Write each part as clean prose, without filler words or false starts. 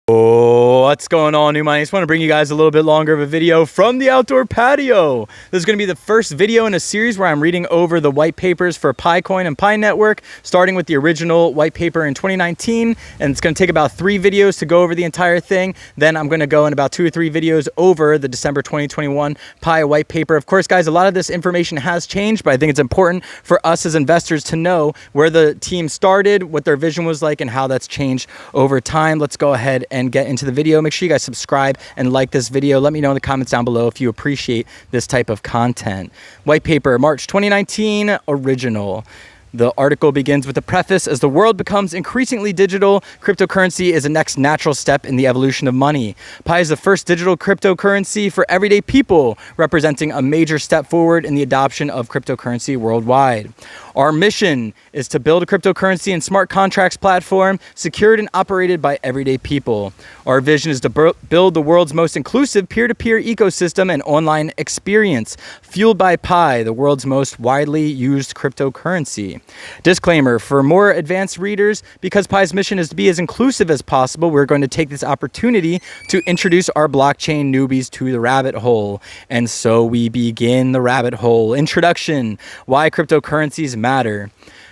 What's going on, new minds? I just want to bring you guys a little bit longer of a video from the outdoor patio. This is going to be the first video in a series where I'm reading over the white papers for PiCoin and Pi Network, starting with the original white paper in 2019, and it's going to take about 3 videos to go over the entire thing. Then I'm going to go in about 2 or 3 videos over the December 2021 Pi white paper. Of course, guys, a lot of this information has changed, but I think it's important for us as investors to know where the team started, what their vision was like, and how that's changed over time. Let's go ahead and get into the video. Make sure you guys subscribe and like this video. Let me know in the comments down below if you appreciate this type of content. White paper, March 2019, original. The article begins with a preface. As the world becomes increasingly digital, cryptocurrency is the next natural step in the evolution of money. Pi is the first digital cryptocurrency for everyday people, representing a major step forward in the adoption of cryptocurrency worldwide. Our mission is to build a cryptocurrency and smart contracts platform secured and operated by everyday people. Our vision is to build the world's most inclusive peer-to-peer ecosystem and online experience, fueled by Pi, the world's most widely used cryptocurrency. Disclaimer, for more advanced readers, because Pi's mission is to be as inclusive as possible, we're going to take this opportunity to introduce our blockchain newbies to the rabbit hole. And so we begin the rabbit hole. Introduction, why cryptocurrencies matter.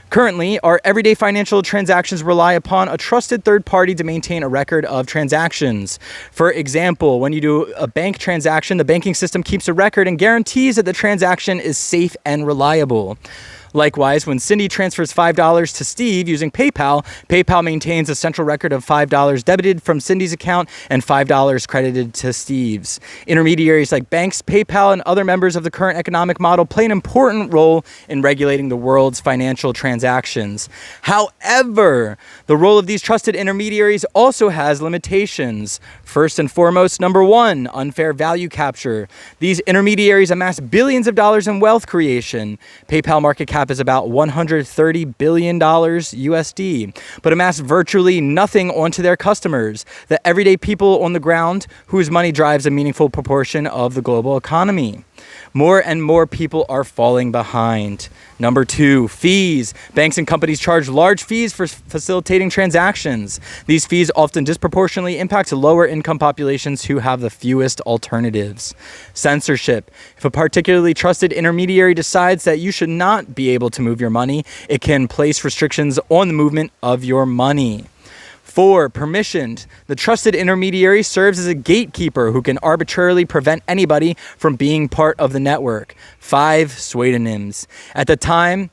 Currently, our everyday financial transactions rely upon a trusted third party to maintain a record of transactions. For example, when you do a bank transaction, the banking system keeps a record and guarantees that the transaction is safe and reliable. Likewise, when Cindy transfers $5 to Steve using PayPal, PayPal maintains a central record of $5 debited from Cindy's account and $5 credited to Steve's. Intermediaries like banks, PayPal, and other members of the current economic model play an important role in regulating the world's financial transactions. However, the role of these trusted intermediaries also has limitations. First and foremost, number 1, unfair value capture. These intermediaries amass billions of dollars in wealth creation. PayPal market cap is about $130 billion USD, but amass virtually nothing onto their customers, the everyday people on the ground whose money drives a meaningful proportion of the global economy. More and more people are falling behind. Number 2, fees. Banks and companies charge large fees for facilitating transactions. These fees often disproportionately impact lower income populations who have the fewest alternatives. Censorship. If a particularly trusted intermediary decides that you should not be able to move your money, it can place restrictions on the movement of your money. 4, permissioned. The trusted intermediary serves as a gatekeeper who can arbitrarily prevent anybody from being part of the network. 5, pseudonyms. At a time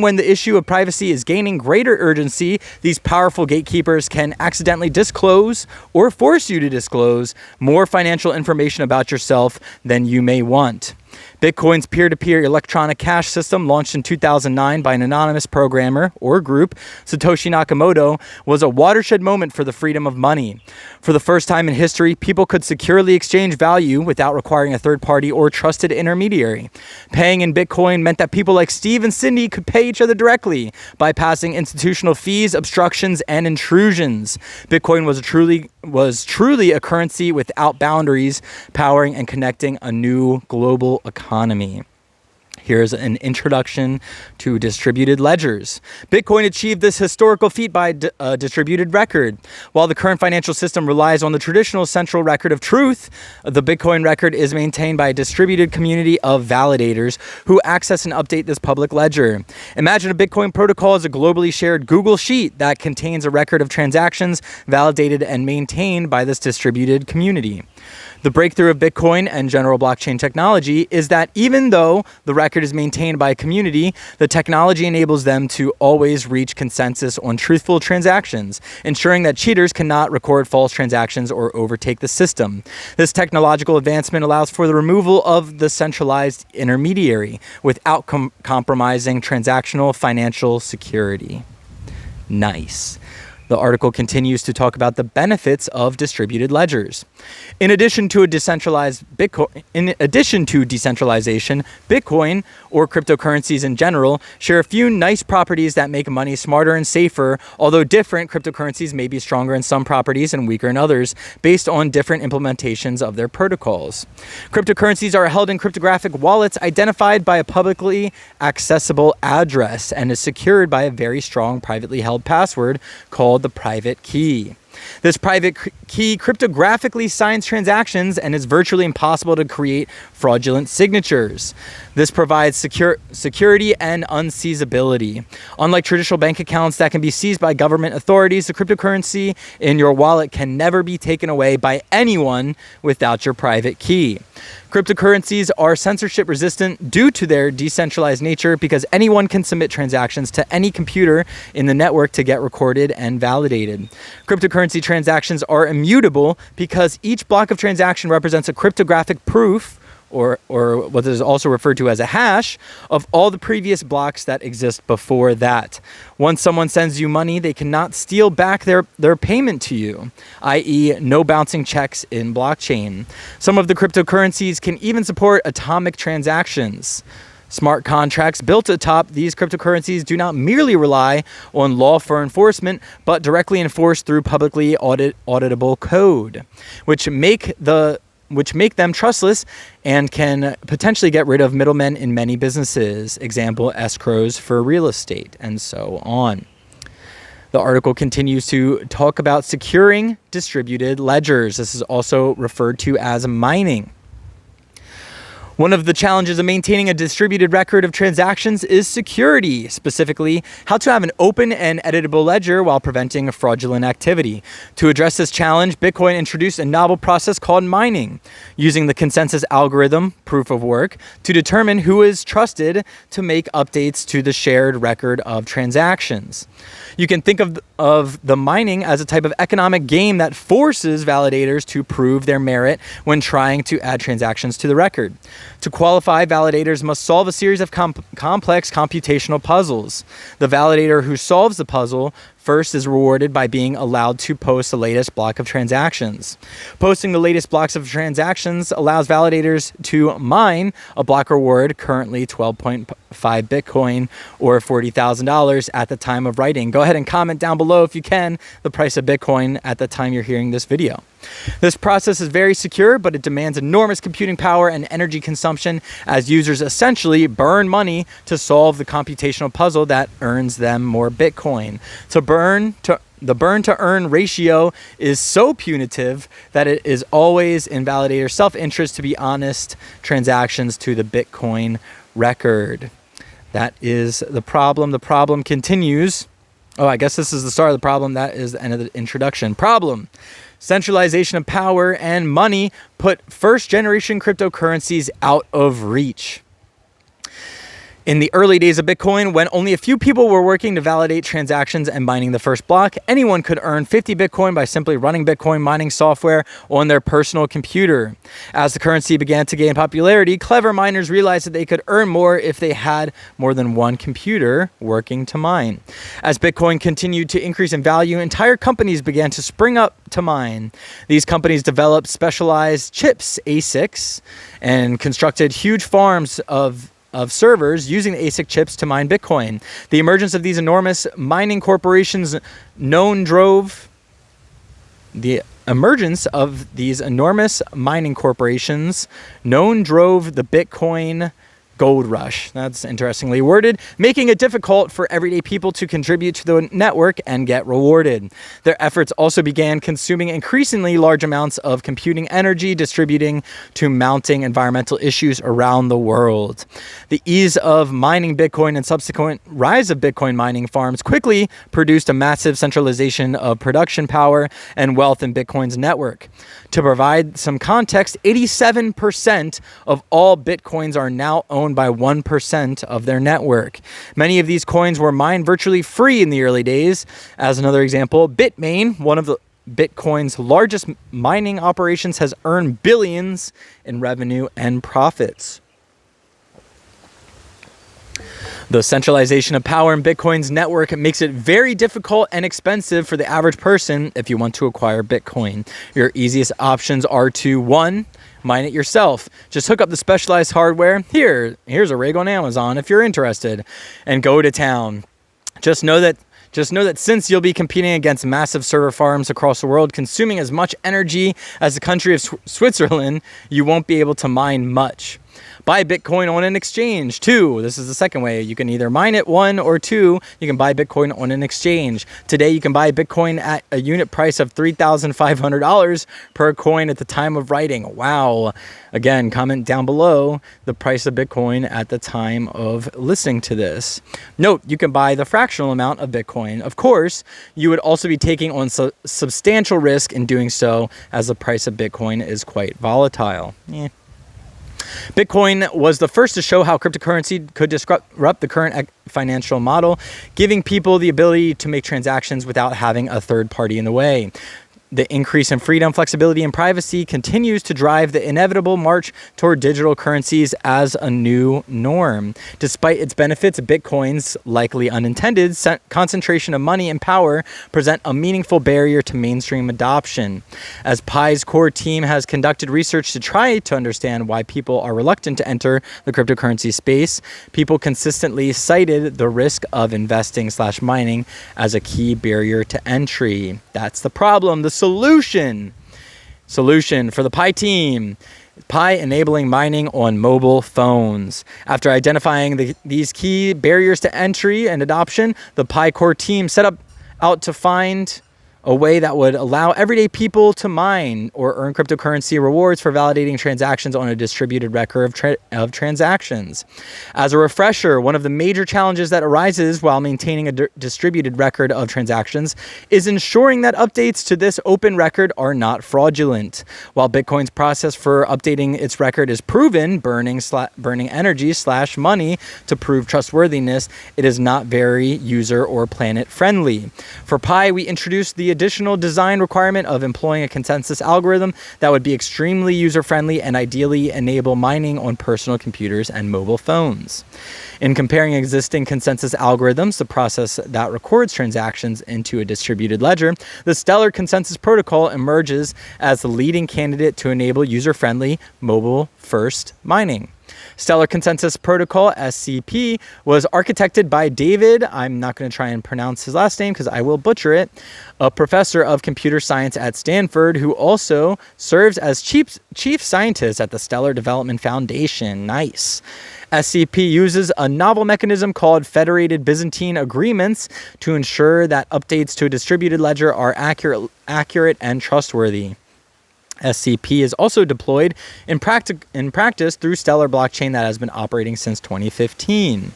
when the issue of privacy is gaining greater urgency, these powerful gatekeepers can accidentally disclose or force you to disclose more financial information about yourself than you may want. Bitcoin's peer-to-peer electronic cash system, launched in 2009 by an anonymous programmer or group, Satoshi Nakamoto, was a watershed moment for the freedom of money. For the first time in history, people could securely exchange value without requiring a third party or trusted intermediary. Paying in Bitcoin meant that people like Steve and Cindy could pay each other directly, bypassing institutional fees, obstructions, and intrusions. Bitcoin was truly a currency without boundaries, powering and connecting a new global economy. Here's an introduction to distributed ledgers. Bitcoin achieved this historical feat by a distributed record. While the current financial system relies on the traditional central record of truth, the Bitcoin record is maintained by a distributed community of validators who access and update this public ledger. Imagine a Bitcoin protocol as a globally shared Google Sheet that contains a record of transactions validated and maintained by this distributed community. The breakthrough of Bitcoin and general blockchain technology is that even though the record is maintained by a community, the technology enables them to always reach consensus on truthful transactions, ensuring that cheaters cannot record false transactions or overtake the system. This technological advancement allows for the removal of the centralized intermediary without compromising transactional financial security. Nice. The article continues to talk about the benefits of distributed ledgers. In addition to decentralization, Bitcoin, or cryptocurrencies in general, share a few nice properties that make money smarter and safer, although different cryptocurrencies may be stronger in some properties and weaker in others, based on different implementations of their protocols. Cryptocurrencies are held in cryptographic wallets identified by a publicly accessible address and is secured by a very strong privately held password called the private key. This private key cryptographically signs transactions and is virtually impossible to create fraudulent signatures. This provides security and unseizability. Unlike traditional bank accounts that can be seized by government authorities, the cryptocurrency in your wallet can never be taken away by anyone without your private key. Cryptocurrencies are censorship resistant due to their decentralized nature because anyone can submit transactions to any computer in the network to get recorded and validated. Cryptocurrency transactions are immutable because each block of transaction represents a cryptographic proof, or what is also referred to as a hash, of all the previous blocks that exist before that. Once someone sends you money, they cannot steal back their payment to you, i.e. no bouncing checks in blockchain. Some of the cryptocurrencies can even support atomic transactions. Smart contracts built atop these cryptocurrencies do not merely rely on law for enforcement, but directly enforce through publicly auditable code, which make them trustless and can potentially get rid of middlemen in many businesses. Example, escrows for real estate, and so on. The article continues to talk about securing distributed ledgers. This is also referred to as mining. One of the challenges of maintaining a distributed record of transactions is security, specifically how to have an open and editable ledger while preventing fraudulent activity. To address this challenge, Bitcoin introduced a novel process called mining, using the consensus algorithm, proof of work, to determine who is trusted to make updates to the shared record of transactions. You can think of the mining as a type of economic game that forces validators to prove their merit when trying to add transactions to the record. To qualify, validators must solve a series of complex computational puzzles. The validator who solves the puzzle first is rewarded by being allowed to post the latest block of transactions. Posting the latest blocks of transactions allows validators to mine a block reward, currently 12.5 Bitcoin or $40,000 at the time of writing. Go ahead and comment down below if you can the price of Bitcoin at the time you're hearing this video. This process is very secure, but it demands enormous computing power and energy consumption as users essentially burn money to solve the computational puzzle that earns them more Bitcoin. The burn to earn ratio is so punitive that it is always in validator self-interest to be honest transactions to the Bitcoin record. That is the problem. The problem continues. Oh, I guess this is the start of the problem. That is the end of the introduction. Problem. Centralization of power and money put first-generation cryptocurrencies out of reach. In the early days of Bitcoin, when only a few people were working to validate transactions and mining the first block, anyone could earn 50 Bitcoin by simply running Bitcoin mining software on their personal computer. As the currency began to gain popularity, clever miners realized that they could earn more if they had more than one computer working to mine. As Bitcoin continued to increase in value, entire companies began to spring up to mine. These companies developed specialized chips, ASICs, and constructed huge farms of servers using the ASIC chips to mine Bitcoin. The emergence of these enormous mining corporations drove the Bitcoin gold rush. That's interestingly worded, making it difficult for everyday people to contribute to the network and get rewarded. Their efforts also began consuming increasingly large amounts of computing energy, distributing to mounting environmental issues around the world. The ease of mining Bitcoin and subsequent rise of Bitcoin mining farms quickly produced a massive centralization of production power and wealth in Bitcoin's network. To provide some context, 87% of all Bitcoins are now owned by 1% of their network. Many of these coins were mined virtually free in the early days. As another example, Bitmain, one of the Bitcoin's largest mining operations, has earned billions in revenue and profits. The centralization of power in Bitcoin's network makes it very difficult and expensive for the average person if you want to acquire Bitcoin. Your easiest options are to, 1, mine it yourself. Just hook up the specialized hardware. Here's a rig on Amazon if you're interested, and go to town. Just know that since you'll be competing against massive server farms across the world, consuming as much energy as the country of Switzerland, you won't be able to mine much. Buy Bitcoin on an exchange. 2, this is the second way. You can either mine it. 1 or 2, you can buy Bitcoin on an exchange. Today, you can buy Bitcoin at a unit price of $3,500 per coin at the time of writing. Wow. Again, comment down below the price of Bitcoin at the time of listening to this. Note, you can buy the fractional amount of Bitcoin. Of course, you would also be taking on substantial risk in doing so, as the price of Bitcoin is quite volatile. Bitcoin was the first to show how cryptocurrency could disrupt the current financial model, giving people the ability to make transactions without having a third party in the way. The increase in freedom, flexibility, and privacy continues to drive the inevitable march toward digital currencies as a new norm. Despite its benefits, Bitcoin's likely unintended concentration of money and power present a meaningful barrier to mainstream adoption. As Pi's core team has conducted research to try to understand why people are reluctant to enter the cryptocurrency space, people consistently cited the risk of investing/mining as a key barrier to entry. That's the problem. The solution for the Pi team. Pi enabling mining on mobile phones. After identifying these key barriers to entry and adoption, the Pi core team set out to find a way that would allow everyday people to mine or earn cryptocurrency rewards for validating transactions on a distributed record of transactions. As a refresher, one of the major challenges that arises while maintaining a distributed record of transactions is ensuring that updates to this open record are not fraudulent. While Bitcoin's process for updating its record is proven, burning energy/money to prove trustworthiness, it is not very user or planet friendly. For Pi, we introduced the additional design requirement of employing a consensus algorithm that would be extremely user-friendly and ideally enable mining on personal computers and mobile phones. In comparing existing consensus algorithms, the process that records transactions into a distributed ledger, the Stellar Consensus Protocol emerges as the leading candidate to enable user-friendly, mobile-first mining. Stellar Consensus Protocol, SCP, was architected by David, I'm not going to try and pronounce his last name because I will butcher it, a professor of computer science at Stanford who also serves as chief scientist at the Stellar Development Foundation. Nice. SCP uses a novel mechanism called Federated Byzantine Agreements to ensure that updates to a distributed ledger are accurate and trustworthy. SCP is also deployed in practice through Stellar Blockchain that has been operating since 2015.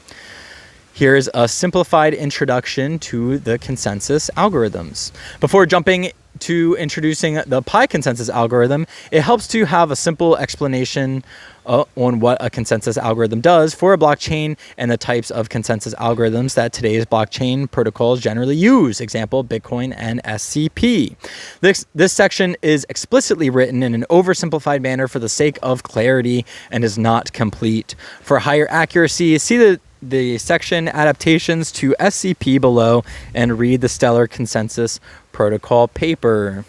Here's a simplified introduction to the consensus algorithms. Before jumping to introducing the Pi consensus algorithm, it helps to have a simple explanation on what a consensus algorithm does for a blockchain and the types of consensus algorithms that today's blockchain protocols generally use. Example, Bitcoin and SCP. This section is explicitly written in an oversimplified manner for the sake of clarity and is not complete. For higher accuracy, see the section adaptations to SCP below and read the Stellar Consensus Protocol paper.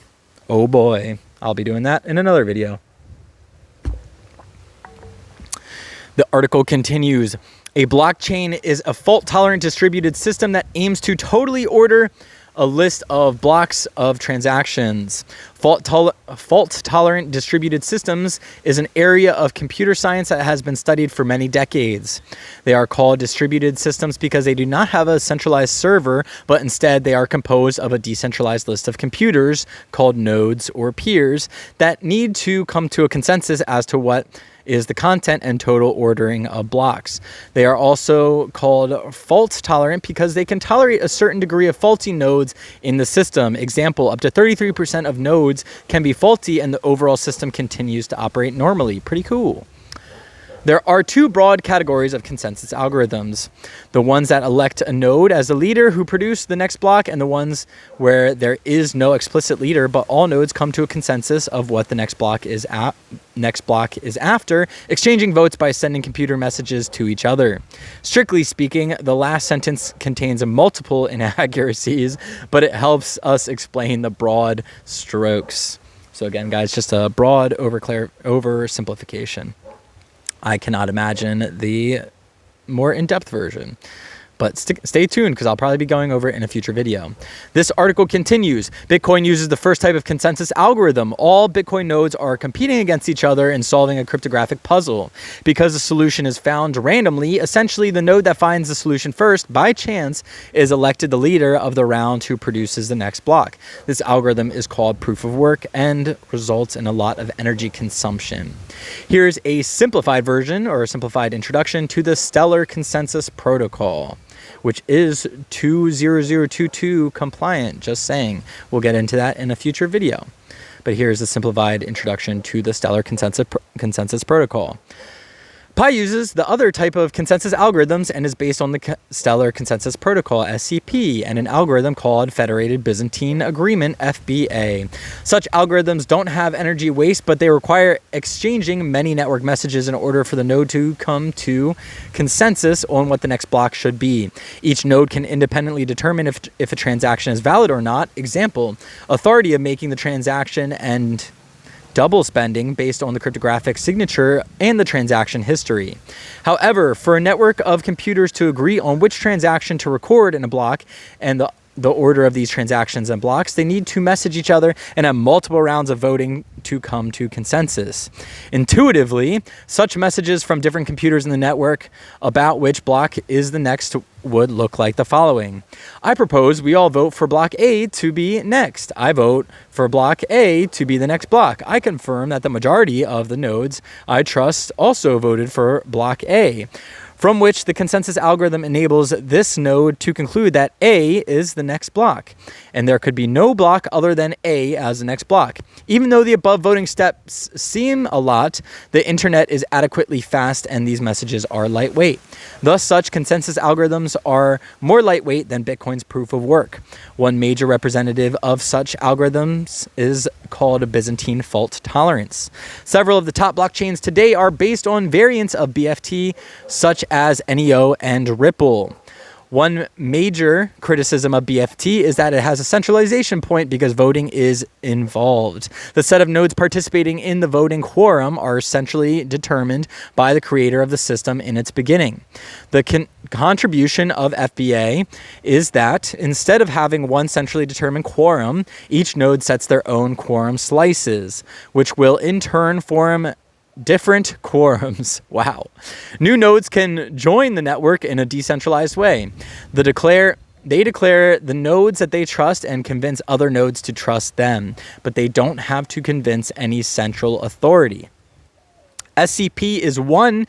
Oh boy, I'll be doing that in another video. The article continues. A blockchain is a fault-tolerant distributed system that aims to totally order a list of blocks of transactions. Fault-tolerant distributed systems is an area of computer science that has been studied for many decades. They are called distributed systems because they do not have a centralized server, but instead they are composed of a decentralized list of computers called nodes or peers that need to come to a consensus as to what is the content and total ordering of blocks. They are also called fault-tolerant because they can tolerate a certain degree of faulty nodes in the system. Example, up to 33% of nodes can be faulty and the overall system continues to operate normally. Pretty cool. There are two broad categories of consensus algorithms. The ones that elect a node as the leader who produce the next block, and the ones where there is no explicit leader, but all nodes come to a consensus of what the next block is after, exchanging votes by sending computer messages to each other. Strictly speaking, the last sentence contains multiple inaccuracies, but it helps us explain the broad strokes. So again, guys, just a broad oversimplification. I cannot imagine the more in-depth version. But stay tuned because I'll probably be going over it in a future video. This article continues. Bitcoin uses the first type of consensus algorithm. All Bitcoin nodes are competing against each other in solving a cryptographic puzzle. Because the solution is found randomly, essentially the node that finds the solution first by chance is elected the leader of the round who produces the next block. This algorithm is called proof of work and results in a lot of energy consumption. Here's a simplified version or a simplified introduction to the Stellar Consensus Protocol, which is 20022 compliant, just saying. We'll get into that in a future video. But here's a simplified introduction to the Stellar Consensus Protocol. Pi uses the other type of consensus algorithms and is based on the Stellar Consensus Protocol, SCP, and an algorithm called Federated Byzantine Agreement, FBA. Such algorithms don't have energy waste, but they require exchanging many network messages in order for the node to come to consensus on what the next block should be. Each node can independently determine if a transaction is valid or not. Example, authority of making the transaction and double spending based on the cryptographic signature and the transaction history. However, for a network of computers to agree on which transaction to record in a block and the order of these transactions and blocks, they need to message each other and have multiple rounds of voting to come to consensus. Intuitively, such messages from different computers in the network about which block is the next would look like the following. I propose we all vote for block A to be next. I vote for block A to be the next block. I confirm that the majority of the nodes I trust also voted for block A, from which the consensus algorithm enables this node to conclude that A is the next block, and there could be no block other than A as the next block. Even though the above voting steps seem a lot, the internet is adequately fast and these messages are lightweight. Thus, such consensus algorithms are more lightweight than Bitcoin's proof of work. One major representative of such algorithms is called a Byzantine fault tolerance. Several of the top blockchains today are based on variants of BFT, such as NEO and Ripple. One major criticism of BFT is that it has a centralization point because voting is involved. The set of nodes participating in the voting quorum are centrally determined by the creator of the system in its beginning. The contribution of FBA is that instead of having one centrally determined quorum, each node sets their own quorum slices, which will in turn form different quorums. Wow. New nodes can join the network in a decentralized way. They declare the nodes that they trust and convince other nodes to trust them, but they don't have to convince any central authority. SCP is one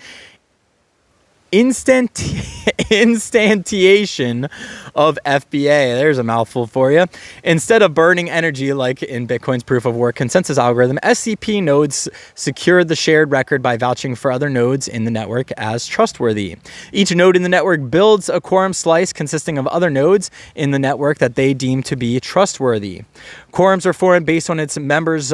instantiation of FBA. There's a mouthful for you. Instead of burning energy like in Bitcoin's proof of work consensus algorithm, SCP nodes secure the shared record by vouching for other nodes in the network as trustworthy. Each node in the network builds a quorum slice consisting of other nodes in the network that they deem to be trustworthy. Quorums are formed based on its members'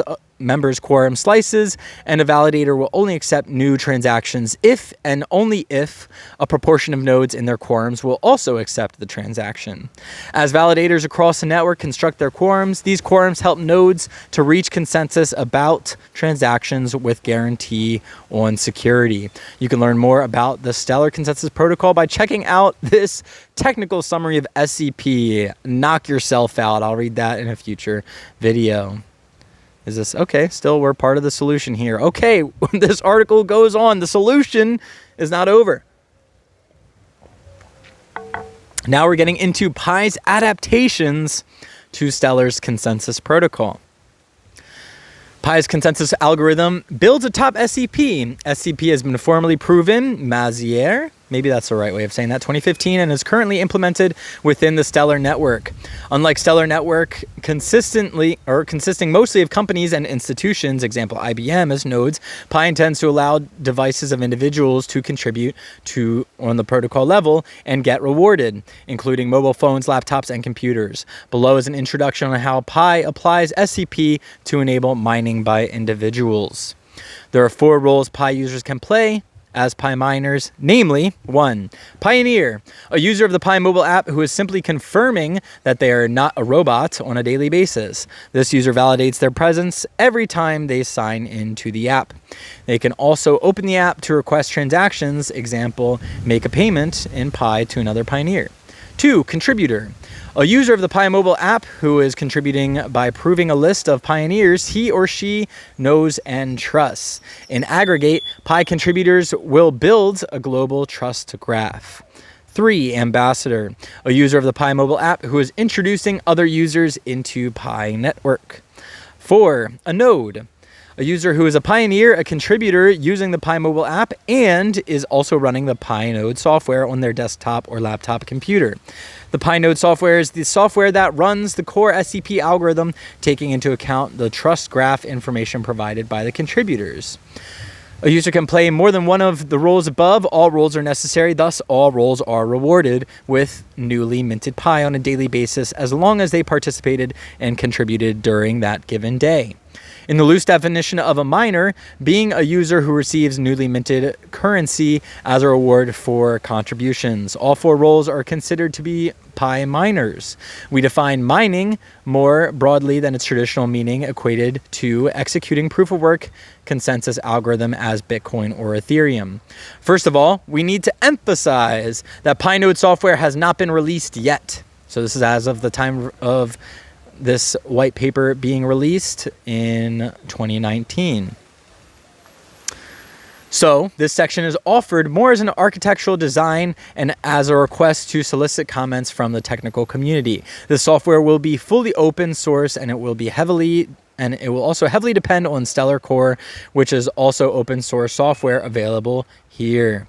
quorum slices, and a validator will only accept new transactions if and only if a proportion of nodes in their quorums will also accept the transaction. As validators across the network construct their quorums, these quorums help nodes to reach consensus about transactions with guarantee on security. You can learn more about the Stellar Consensus Protocol by checking out this technical summary of SCP. Knock yourself out. I'll read that in a future video. Is this okay? Still, we're part of the solution here. Okay, this article goes on. The solution is not over. Now we're getting into Pi's adaptations to Stellar's consensus protocol. Pi's consensus algorithm builds atop SCP. SCP has been formally proven, Mazière, maybe that's the right way of saying that, 2015, and is currently implemented within the Stellar Network. Unlike Stellar Network, consisting mostly of companies and institutions, example IBM as nodes, Pi intends to allow devices of individuals to contribute to on the protocol level and get rewarded, including mobile phones, laptops, and computers. Below is an introduction on how Pi applies SCP to enable mining by individuals. There are 4 roles Pi users can play as Pi miners, namely 1. Pioneer, a user of the Pi mobile app who is simply confirming that they are not a robot on a daily basis. This user validates their presence every time they sign into the app. They can also open the app to request transactions, example, make a payment in Pi to another Pioneer. 2. Contributor, a user of the Pi mobile app who is contributing by proving a list of pioneers he or she knows and trusts. In aggregate, Pi contributors will build a global trust graph. 3. Ambassador, a user of the Pi mobile app who is introducing other users into Pi network. 4. A node, a user who is a pioneer, a contributor using the Pi mobile app, and is also running the Pi node software on their desktop or laptop computer. The Pi node software is the software that runs the core SCP algorithm, taking into account the trust graph information provided by the contributors. A user can play more than one of the roles above. All roles are necessary, thus all roles are rewarded with newly minted Pi on a daily basis as long as they participated and contributed during that given day. In the loose definition of a miner, being a user who receives newly minted currency as a reward for contributions. All 4 roles are considered to be Pi miners. We define mining more broadly than its traditional meaning, equated to executing proof of work consensus algorithm as Bitcoin or Ethereum. First of all, we need to emphasize that Pi node software has not been released yet. So this is as of the time of this white paper being released in 2019. So this section is offered more as an architectural design and as a request to solicit comments from the technical community. This software will be fully open source and it will also heavily depend on Stellar Core, which is also open source software available here.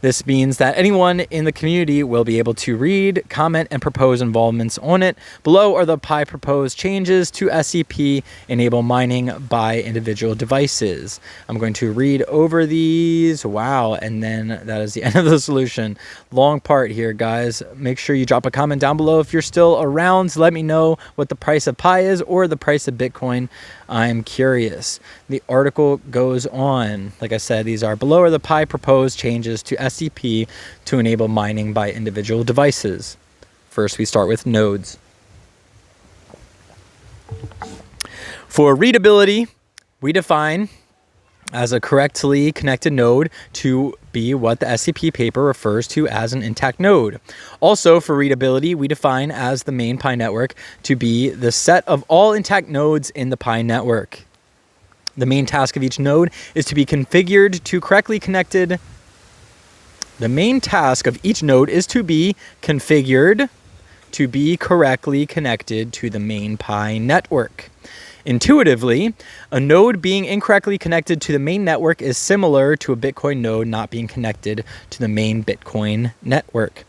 This means that anyone in the community will be able to read, comment, and propose involvements on it. Below are the Pi proposed changes to SCP enable mining by individual devices. I'm going to read over these. Wow. And then that is the end of the solution. Long part here, guys. Make sure you drop a comment down below if you're still around. Let me know what the price of Pi is or the price of Bitcoin. I'm curious. The article goes on. Like I said, these are below are the Pi proposed changes to SCP to enable mining by individual devices. First, we start with nodes. For readability, we define as a correctly connected node to be what the SCP paper refers to as an intact node. Also, for readability, we define as the main Pi network to be the set of all intact nodes in the Pi network. The main task of each node is to be configured to correctly connected. The main task of each node is to be configured to be correctly connected to the main Pi network. Intuitively, a node being incorrectly connected to the main network is similar to a Bitcoin node not being connected to the main Bitcoin network.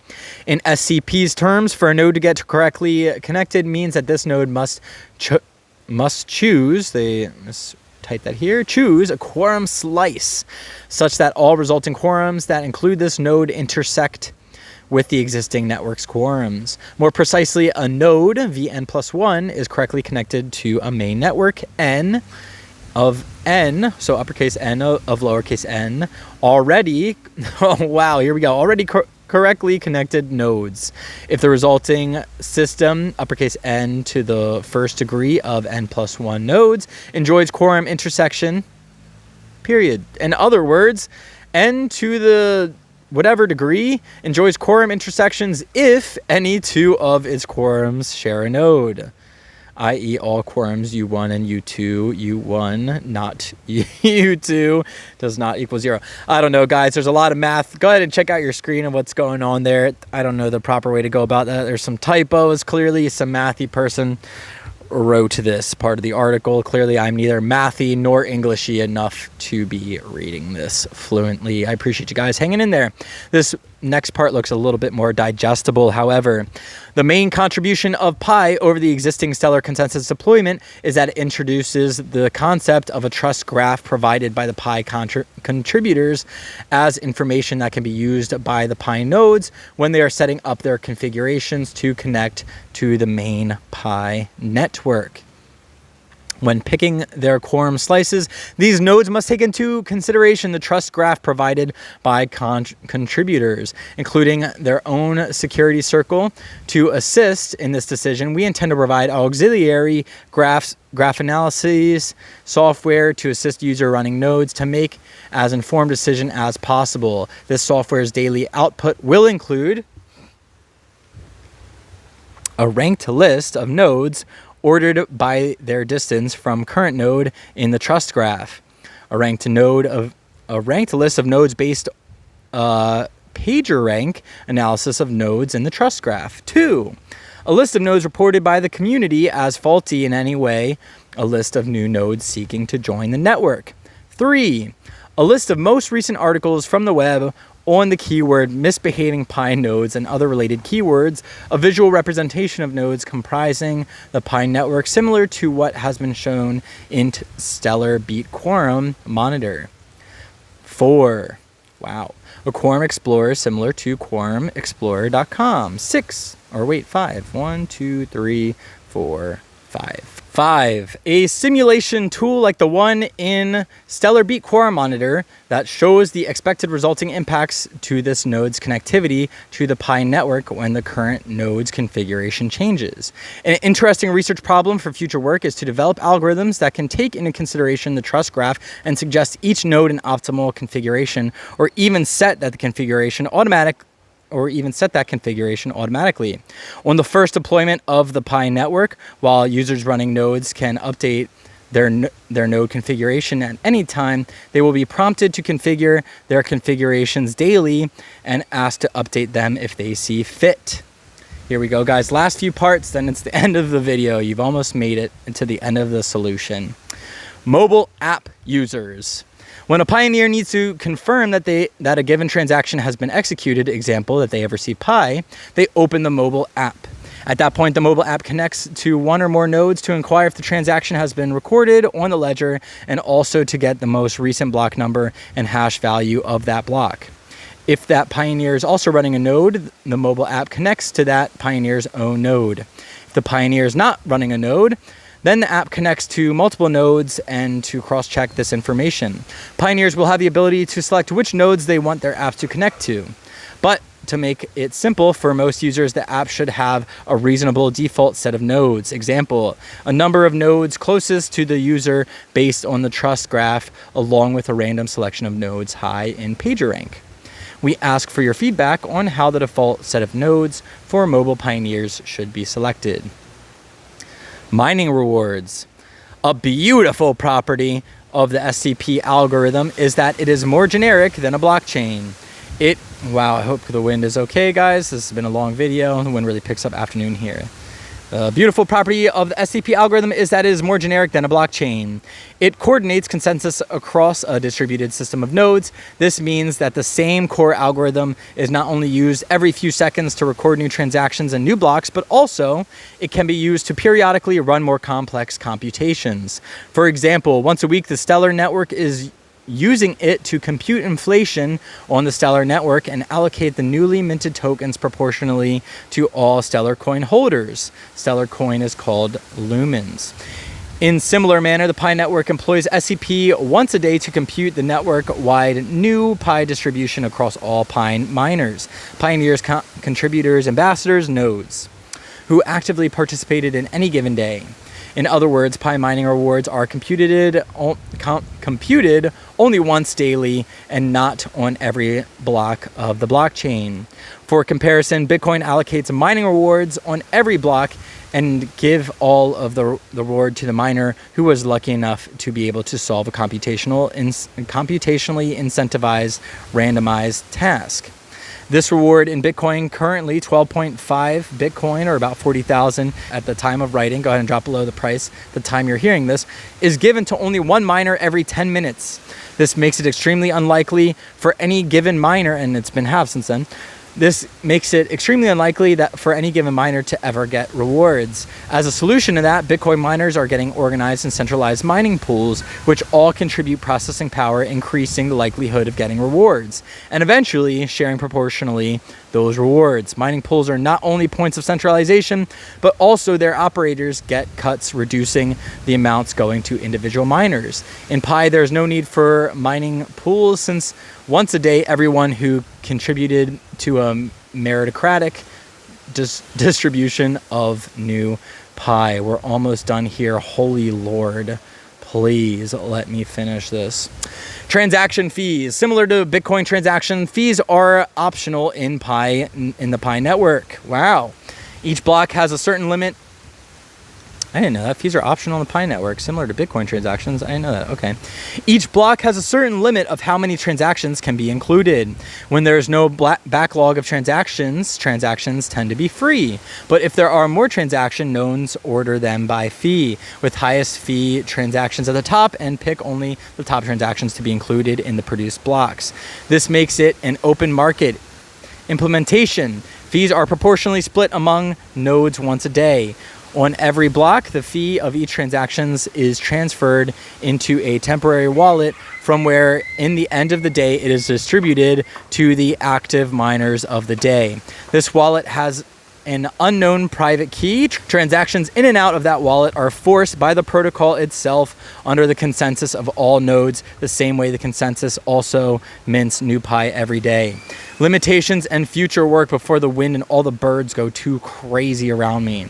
In SCP's terms, for a node to get correctly connected means that this node must choose, type that here, choose a quorum slice such that all resulting quorums that include this node intersect with the existing network's quorums. More precisely, a node, Vn+1, is correctly connected to a main network, N of N, so uppercase N of lowercase n, already, oh wow, here we go, already correctly connected nodes. If the resulting system, uppercase N to the first degree of N+1 nodes, enjoys quorum intersection, period. In other words, N to the whatever degree enjoys quorum intersections if any 2 of its quorums share a node, i.e. all quorums U1 and U2, U1 not U2 does not equal 0. I don't know, guys. There's a lot of math. Go ahead and check out your screen of what's going on there. I don't know the proper way to go about that. There's some typos. Clearly, some mathy person wrote this part of the article. Clearly, I'm neither mathy nor Englishy enough to be reading this fluently. I appreciate you guys hanging in there. This next part looks a little bit more digestible. However, the main contribution of Pi over the existing Stellar Consensus deployment is that it introduces the concept of a trust graph provided by the Pi contributors as information that can be used by the Pi nodes when they are setting up their configurations to connect to the main Pi network. When picking their quorum slices, these nodes must take into consideration the trust graph provided by contributors, including their own security circle. To assist in this decision, we intend to provide auxiliary graph analyses software to assist user running nodes to make as informed decision as possible. This software's daily output will include a ranked list of nodes ordered by their distance from current node in the trust graph, a ranked list of nodes based pager rank analysis of nodes in the trust graph. 2, a list of nodes reported by the community as faulty in any way, a list of new nodes seeking to join the network. 3, a list of most recent articles from the web on the keyword misbehaving Pi nodes and other related keywords, a visual representation of nodes comprising the Pi network similar to what has been shown in Stellar Beat Quorum Monitor. 4, wow, a Quorum Explorer similar to quorumexplorer.com. 5, 1, 2, 3, 4, 5. 5, a simulation tool like the one in Stellar Beat Quorum Monitor that shows the expected resulting impacts to this node's connectivity to the Pi network when the current node's configuration changes. An interesting research problem for future work is to develop algorithms that can take into consideration the trust graph and suggest each node an optimal configuration, or even set that configuration automatically. On the first deployment of the Pi network, while users running nodes can update their node configuration at any time, they will be prompted to configure their configurations daily and asked to update them if they see fit. Here we go, guys. Last few parts, then it's the end of the video. You've almost made it to the end of the solution. Mobile app users. When a pioneer needs to confirm that a given transaction has been executed, example, that they have received Pi, they open the mobile app. At that point, the mobile app connects to one or more nodes to inquire if the transaction has been recorded on the ledger, and also to get the most recent block number and hash value of that block. If that pioneer is also running a node, the mobile app connects to that pioneer's own node. If the pioneer is not running a node, then the app connects to multiple nodes and to cross-check this information. Pioneers will have the ability to select which nodes they want their app to connect to. But to make it simple for most users, the app should have a reasonable default set of nodes. Example, a number of nodes closest to the user based on the trust graph, along with a random selection of nodes high in PagerRank. We ask for your feedback on how the default set of nodes for mobile pioneers should be selected. Mining rewards. A beautiful property of the SCP algorithm is that it is more generic than a blockchain. Wow, I hope the wind is okay, guys. This has been a long video. The wind really picks up afternoon here. The beautiful property of the SCP algorithm is that it is more generic than a blockchain. It coordinates consensus across a distributed system of nodes. This means that the same core algorithm is not only used every few seconds to record new transactions and new blocks, but also it can be used to periodically run more complex computations. For example, once a week, the Stellar network is using it to compute inflation on the Stellar network and allocate the newly minted tokens proportionally to all Stellar coin holders. Stellar coin is called lumens. In similar manner, the Pi network employs SCP once a day to compute the network-wide new Pi distribution across all Pi miners, pioneers, contributors, ambassadors, nodes, who actively participated in any given day. In other words, Pi mining rewards are computed only once daily and not on every block of the blockchain. For comparison, Bitcoin allocates mining rewards on every block and give all of the reward to the miner who was lucky enough to be able to solve a computationally incentivized randomized task. This reward in Bitcoin, currently 12.5 Bitcoin, or about 40,000 at the time of writing, go ahead and drop below the price the time you're hearing this, is given to only one miner every 10 minutes. This makes it extremely unlikely for any given miner, and it's been halved since then, this makes it extremely unlikely that for any given miner to ever get rewards. As a solution to that, Bitcoin miners are getting organized in centralized mining pools, which all contribute processing power, increasing the likelihood of getting rewards, and eventually sharing proportionally those rewards. Mining pools are not only points of centralization, but also their operators get cuts, reducing the amounts going to individual miners. In Pi, there's no need for mining pools, since once a day, everyone who contributed to a meritocratic distribution of new Pi. We're almost done here. Holy Lord, please let me finish this. Transaction fees. Similar to Bitcoin, transaction fees are optional in Pi, in the Pi network. Wow. Each block has a certain limit. I didn't know that. Fees are optional on the Pi network, similar to Bitcoin transactions. I didn't know that. Okay. Each block has a certain limit of how many transactions can be included. When there is no backlog of transactions, transactions tend to be free. But if there are more transactions, nodes order them by fee, with highest fee transactions at the top, and pick only the top transactions to be included in the produced blocks. This makes it an open market implementation. Fees are proportionally split among nodes once a day. On every block, the fee of each transaction is transferred into a temporary wallet, from where in the end of the day it is distributed to the active miners of the day. This wallet has an unknown private key. Transactions in and out of that wallet are forced by the protocol itself under the consensus of all nodes, the same way the consensus also mints new Pi every day. Limitations and future work before the wind and all the birds go too crazy around me.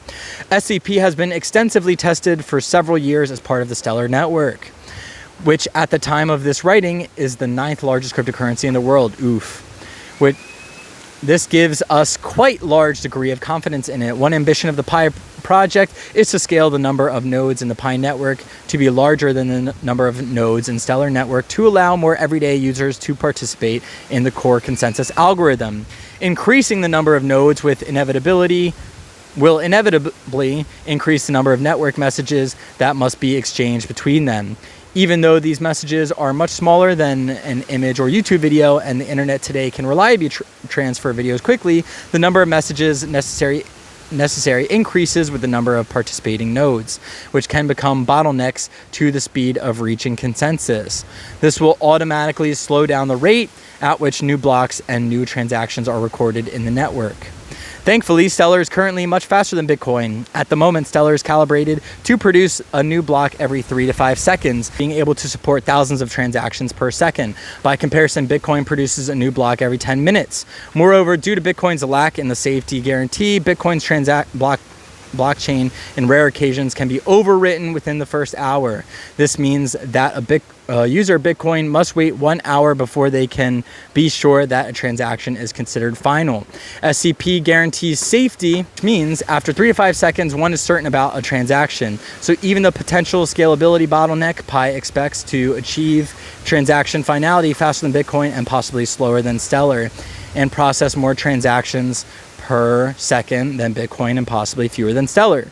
SCP has been extensively tested for several years as part of the Stellar network, which at the time of this writing is the 9th largest cryptocurrency in the world. Oof. This gives us quite large degree of confidence in it. One ambition of the Pi project is to scale the number of nodes in the Pi network to be larger than the number of nodes in Stellar network, to allow more everyday users to participate in the core consensus algorithm. Increasing the number of nodes will inevitably increase the number of network messages that must be exchanged between them. Even though these messages are much smaller than an image or YouTube video, and the internet today can reliably transfer videos quickly, the number of messages necessary increases with the number of participating nodes, which can become bottlenecks to the speed of reaching consensus. This will automatically slow down the rate at which new blocks and new transactions are recorded in the network. Thankfully, Stellar is currently much faster than Bitcoin. At the moment, Stellar is calibrated to produce a new block every 3 to 5 seconds, being able to support thousands of transactions per second. By comparison, Bitcoin produces a new block every 10 minutes. Moreover, due to Bitcoin's lack in the safety guarantee, Bitcoin's blockchain in rare occasions can be overwritten within the first hour. This means that a user of Bitcoin must wait 1 hour before they can be sure that a transaction is considered final. SCP guarantees safety, which means after 3 to 5 seconds, one is certain about a transaction. So even the potential scalability bottleneck, Pi expects to achieve transaction finality faster than Bitcoin and possibly slower than Stellar, and process more transactions per second than Bitcoin and possibly fewer than Stellar.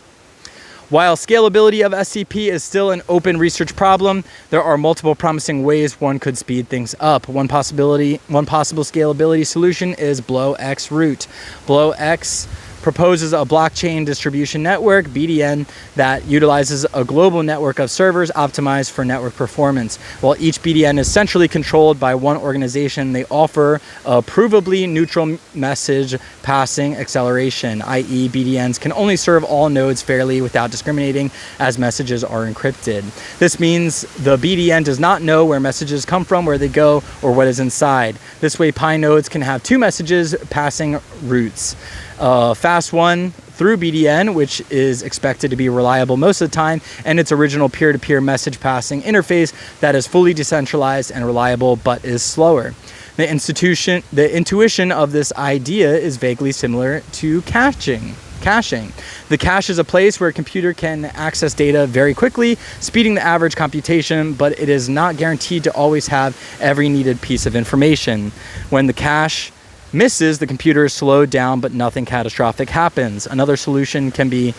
While scalability of SCP is still an open research problem, there are multiple promising ways one could speed things up. One possible scalability solution is BlowX root. BlowX proposes a blockchain distribution network, BDN, that utilizes a global network of servers optimized for network performance. While each BDN is centrally controlled by one organization, they offer a provably neutral message passing acceleration, i.e. BDNs can only serve all nodes fairly without discriminating, as messages are encrypted. This means the BDN does not know where messages come from, where they go, or what is inside. This way, Pi nodes can have 2 messages passing routes. Fast one through BDN, which is expected to be reliable most of the time, and its original peer-to-peer message passing interface that is fully decentralized and reliable but is slower. The intuition of this idea is vaguely similar to caching. The cache is a place where a computer can access data very quickly, speeding the average computation, but it is not guaranteed to always have every needed piece of information. When the cache misses, the computer is slowed down, but nothing catastrophic happens. Another solution can be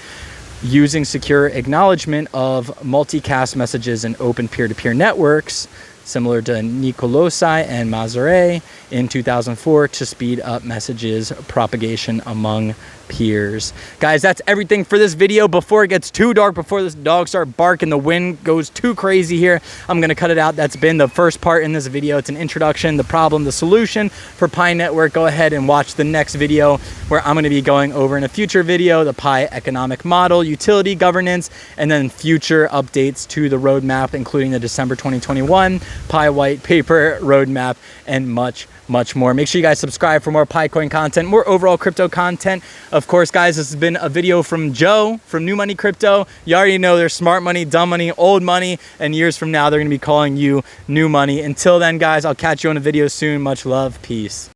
using secure acknowledgement of multicast messages in open peer-to-peer networks similar to Nicolosi and Mazare in 2004 to speed up messages propagation among peers. Guys, that's everything for this video. Before it gets too dark, before this dog start barking, the wind goes too crazy here, I'm gonna cut it out. That's been the first part in this video. It's an introduction, the problem, the solution for Pi Network. Go ahead and watch the next video where I'm gonna be going over in a future video the Pi economic model, utility, governance, and then future updates to the roadmap, including the December 2021 Pi white paper roadmap and much more. Make sure you guys subscribe for more Picoin content, more overall crypto content. Of course, guys, this has been a video from Joe from New Money Crypto. You already know there's smart money, dumb money, old money, and years from now they're going to be calling you new money. Until then, guys, I'll catch you on a video soon. Much love. Peace.